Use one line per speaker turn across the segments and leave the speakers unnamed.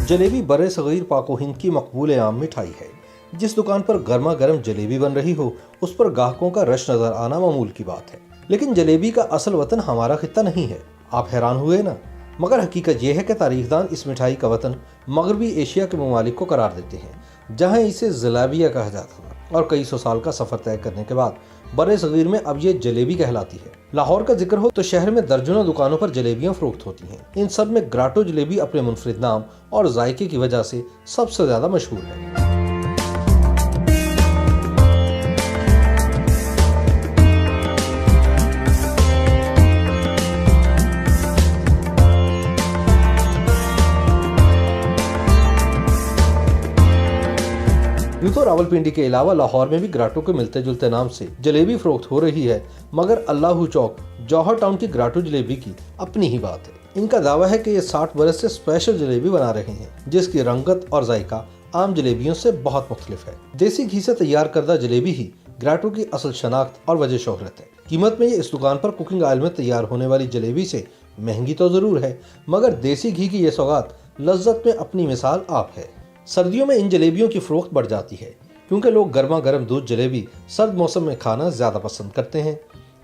जलेबी बड़े सगीर पाको हिंद की मकबूल आम मिठाई है। जिस दुकान पर गर्मा गर्म जलेबी बन रही हो उस पर ग्राहकों का रश नजर आना मामूल की बात है। लेकिन जलेबी का असल वतन हमारा खित्ता नहीं है। आप हैरान हुए ना? मगर हकीकत यह है कि तारीखदान इस मिठाई का वतन मगरबी एशिया के ममालिक को करार देते हैं, जहाँ इसे जलाबिया कहा जाता था और कई सौ साल का सफर तय करने के बाद बड़े सगीर में अब ये जलेबी कहलाती है। लाहौर का जिक्र हो तो शहर में दर्जनों दुकानों पर जलेबियां फरोख्त होती हैं। इन सब में ग्राटो जलेबी अपने मुनफरिद नाम और जायके की वजह से सबसे ज्यादा मशहूर है। यूं तो रावलपिंडी के अलावा लाहौर में भी ग्राटो के मिलते जुलते नाम से जलेबी फरोख्त हो रही है, मगर अल्लाहू चौक जौहर टाउन की ग्राटो जलेबी की अपनी ही बात है। इनका दावा है कि ये 60 बरस से स्पेशल जलेबी बना रहे हैं, जिसकी रंगत और जायका आम जलेबियों से बहुत मुख्तलिफ है। देसी घी से तैयार करदा जलेबी ही ग्राटो की असल शनाख्त और वजह शोहरत है। कीमत में ये इस दुकान पर कुकिंग ऑयल में तैयार होने वाली जलेबी से महंगी तो जरूर है, मगर देसी घी की ये सौगात लज्जत में अपनी मिसाल आप है। सर्दियों में इन जलेबियों की फरोख्त बढ़ जाती है, क्योंकि लोग गर्मा गर्म दूध जलेबी सर्द मौसम में खाना ज़्यादा पसंद करते हैं।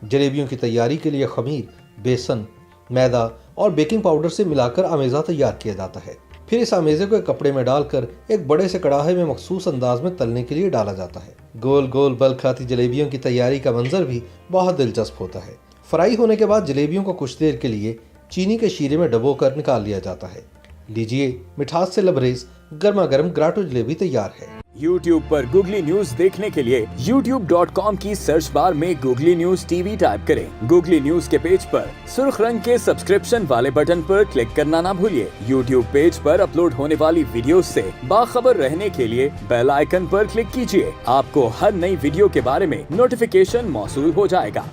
जलेबियों की तैयारी के लिए खमीर, बेसन, मैदा और बेकिंग पाउडर से मिलाकर आमेज़ा तैयार किया जाता है। फिर इस आमेज़े को एक कपड़े में डालकर एक बड़े से कड़ाहे में मखसूस अंदाज में तलने के लिए डाला जाता है। गोल गोल बल खाती जलेबियों की तैयारी का मंजर भी बहुत दिलचस्प होता है। फ्राई होने के बाद जलेबियों को कुछ देर के लिए चीनी के शीरे में डबोकर निकाल लिया जाता है। लीजिए, मिठास से लबरेज गर्मा गर्म ग्राटो जलेबी तैयार है।
YouTube पर गूगली न्यूज देखने के लिए youtube.com की सर्च बार में गूगली न्यूज टीवी टाइप करें। गूगली न्यूज के पेज पर सुर्ख रंग के सब्सक्रिप्शन वाले बटन पर क्लिक करना ना भूलिए। YouTube पेज पर अपलोड होने वाली वीडियोस से बाखबर रहने के लिए बेल आइकन पर क्लिक कीजिए। आपको हर नई वीडियो के बारे में नोटिफिकेशन मौसूल हो जाएगा।